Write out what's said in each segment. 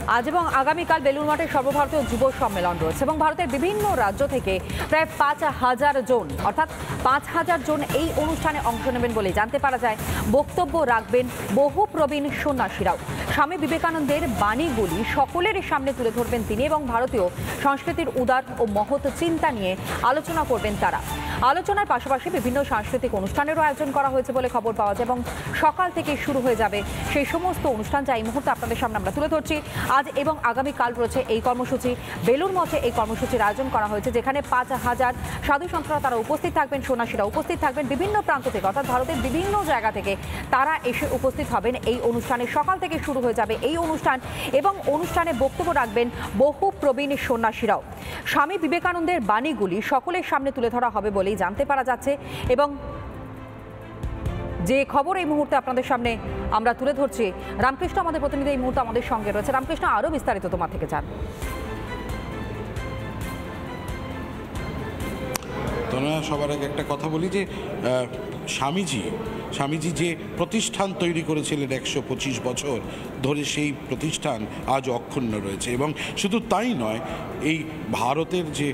আজ এবং আগামীকাল বেলুড় মঠে সর্বভারতীয় যুব সম্মেলন রয়েছে এবং ভারতের বিভিন্ন রাজ্য থেকে প্রায় ৫,০০০ জন অর্থাৎ ৫,০০০ জন এই অনুষ্ঠানে অংশ নেবেন বলে জানতে পারা যায়। বক্তব্য রাখবেন বহু প্রবীণ সন্ন্যাসীরাও। স্বামী বিবেকানন্দের বাণীগুলি সকলের সামনে তুলে ধরবেন তিনি এবং ভারতীয় সংস্কৃতির উদার ও মহৎ চিন্তা নিয়ে আলোচনা করবেন তারা। আলোচনার পাশাপাশি বিভিন্ন সাংস্কৃতিক অনুষ্ঠানেরও আয়োজন করা হয়েছে বলে খবর পাওয়া যায় এবং সকাল থেকে শুরু হয়ে যাবে সেই সমস্ত অনুষ্ঠান যা এই মুহূর্তে আপনাদের সামনে আমরা তুলে ধরছি। আজ এবং আগামীকাল রয়েছে এই কর্মসূচি। বেলুড় মঠে এই কর্মসূচির আয়োজন করা হয়েছে, যেখানে ৫,০০০ সাধু সন্তরা তারা উপস্থিত থাকবেন, সন্ন্যাসীরা উপস্থিত থাকবেন বিভিন্ন প্রান্ত থেকে, অর্থাৎ ভারতের বিভিন্ন জায়গা থেকে তারা এসে উপস্থিত হবেন এই অনুষ্ঠানে। সকাল থেকে শুরু হয়ে যাবে এই অনুষ্ঠান এবং অনুষ্ঠানে বক্তব্য রাখবেন বহু প্রবীণ সন্ন্যাসীরাও। স্বামী বিবেকানন্দের বাণীগুলি সকলের সামনে তুলে ধরা হবে বলেই জানতে পারা যাচ্ছে এবং যে খবর এই মুহূর্তে আপনাদের সামনে আমরা তুলে ধরছি, রামকৃষ্ণ আমাদের প্রতিনিধি এই মুহূর্তে আমাদের সঙ্গে রয়েছে। রামকৃষ্ণ, আরো বিস্তারিত তোমার থেকে জান। সবার আগে একটা কথা বলি যে স্বামীজি যে প্রতিষ্ঠান তৈরি করেছিলেন ১২৫ বছর ধরে, সেই প্রতিষ্ঠান আজ অক্ষুণ্ণ রয়েছে এবং শুধু তাই নয়, এই ভারতের যে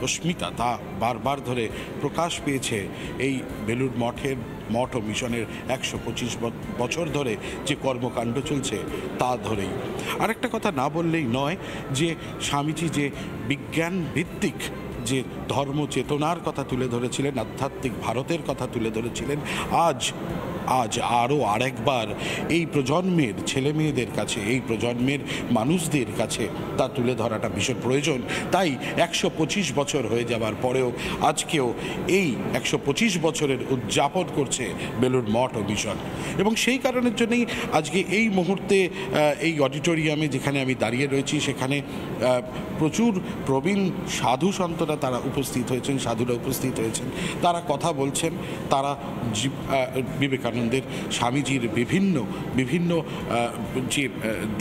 অস্মিতা তা বারবার ধরে প্রকাশ পেয়েছে এই বেলুড় মঠ ও মিশনের ১২৫ বছর ধরে যে কর্মকাণ্ড চলছে তা ধরেই। আরেকটা কথা না বললেই নয় যে স্বামীজি যে বিজ্ঞান ভিত্তিক যে ধর্ম চেতনার কথা তুলে ধরেছিলেন, আধ্যাত্মিক ভারতের কথা তুলে ধরেছিলেন, আজ আরও আরেকবার এই প্রজন্মের ছেলে মেয়েদের কাছে, এই প্রজন্মের মানুষদের কাছে তা তুলে ধরাটা ভীষণ প্রয়োজন। তাই ১২৫ বছর হয়ে যাওয়ার পরেও আজকেও এই ১২৫ বছরের উদযাপন করছে বেলুড় মঠ ও মিশন এবং সেই কারণের জন্যই আজকে এই মুহূর্তে এই অডিটোরিয়ামে যেখানে আমি দাঁড়িয়ে রয়েছি, সেখানে প্রচুর প্রবীণ সাধু সন্তরা তারা উপস্থিত হয়েছেন, সাধুরা উপস্থিত হয়েছেন, তারা কথা বলছেন, তারা বিবেকানন্দের স্বামীজির বিভিন্ন যে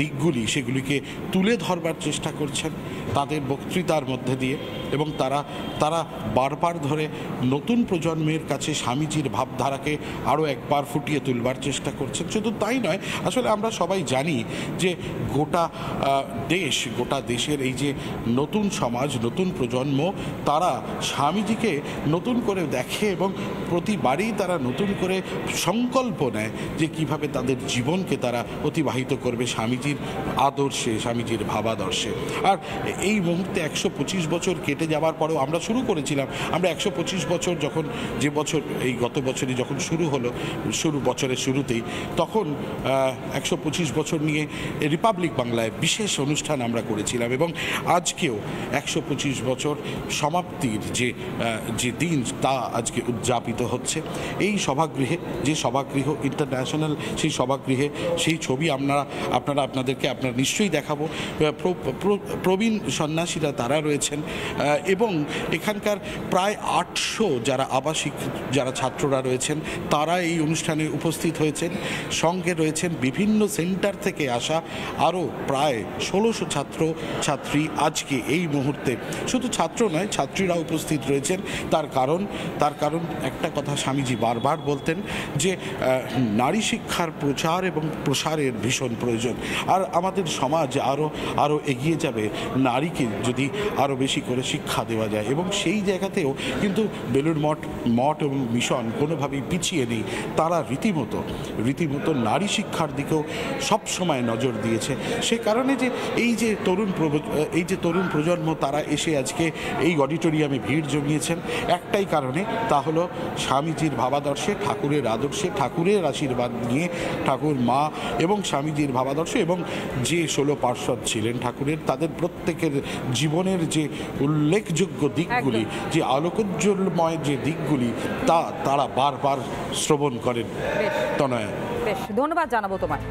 দিকগুলি সেগুলিকে তুলে ধরবার চেষ্টা করছেন তাদের বক্তৃতার মধ্যে দিয়ে এবং তারা বারবার ধরে নতুন প্রজন্মের কাছে স্বামীজির ভাবধারাকে আরও একবার ফুটিয়ে তুলবার চেষ্টা করছেন। শুধু তাই নয়, আসলে আমরা সবাই জানি যে গোটা দেশের এই যে নতুন সমাজ, নতুন প্রজন্ম, তারা স্বামীজিকে নতুন করে দেখে এবং প্রতিবারই তারা নতুন করে সংকল্প নেয় যে কিভাবে তাদের জীবনকে তারা অতিবাহিত করবে স্বামীজির আদর্শে, স্বামীজির ভাবাদর্শে। আর এই মুহূর্তে ১২৫ বছর কেটে যাওয়ার পরেও আমরা শুরু করেছিলাম, আমরা ১২৫ বছর যখন এই গত বছরই যখন বছরের শুরুতেই, তখন ১২৫ বছর নিয়ে রিপাবলিক বাংলায় বিশেষ অনুষ্ঠান আমরা করেছিলাম এবং আজকেও ১২৫ বছর সমাপ্তির যে দিন তা আজকে উদযাপিত হচ্ছে। এই সভাগৃহে, যে সভাগৃহ ইন্টারন্যাশনাল, সেই সভাগৃহে সেই ছবি আপনাদেরকে নিশ্চয়ই দেখাবো। প্রবীণ সন্ন্যাসীরা তারা রয়েছেন এবং এখানকার প্রায় ৮০০ যারা আবাসিক যারা ছাত্ররা রয়েছেন তারা এই অনুষ্ঠানে উপস্থিত হয়েছেন। সঙ্গে রয়েছেন বিভিন্ন সেন্টার থেকে আসা আরও প্রায় ১৬০০ ছাত্রী আজকে এই মুহূর্তে। শুধু ছাত্র নয়, ছাত্রীরা উপস্থিত রয়েছেন। তার কারণ একটা কথা স্বামীজি বারবার বলতেন যে নারী শিক্ষার প্রচার এবং প্রসারের ভীষণ প্রয়োজন। আর আমাদের সমাজ আরও এগিয়ে যাবে নারীকে যদি আরও বেশি করে শিক্ষা দেওয়া যায় এবং সেই জায়গাতেও কিন্তু বেলুড় মঠ এবং মিশন কোনোভাবেই পিছিয়ে নেই। তারা রীতিমতো নারী শিক্ষার দিকেও সবসময় নজর দিয়েছে। সে কারণে যে এই যে তরুণ প্রজন্ম তারা এসে আজকে এই অডিটোরিয়ামে ভিড় জমিয়েছেন একটাই কারণে, তা হলো স্বামীজির ভাবাদর্শে, ঠাকুরের আদর্শে, ঠাকুরের আশীর্বাদ নিয়ে, ঠাকুর মা এবং স্বামীজির ভাবাদর্শ এবং যে ১৬ পার্ষদ ছিলেন ঠাকুরের, তাদের প্রত্যেকের জীবনের যে উল্লেখযোগ্য দিকগুলি, যে আলোকোজ্জ্বলময় যে দিকগুলি, তারা বারবার শ্রবণ করেন। তনয়া, বেশ ধন্যবাদ জানাবো তোমায়।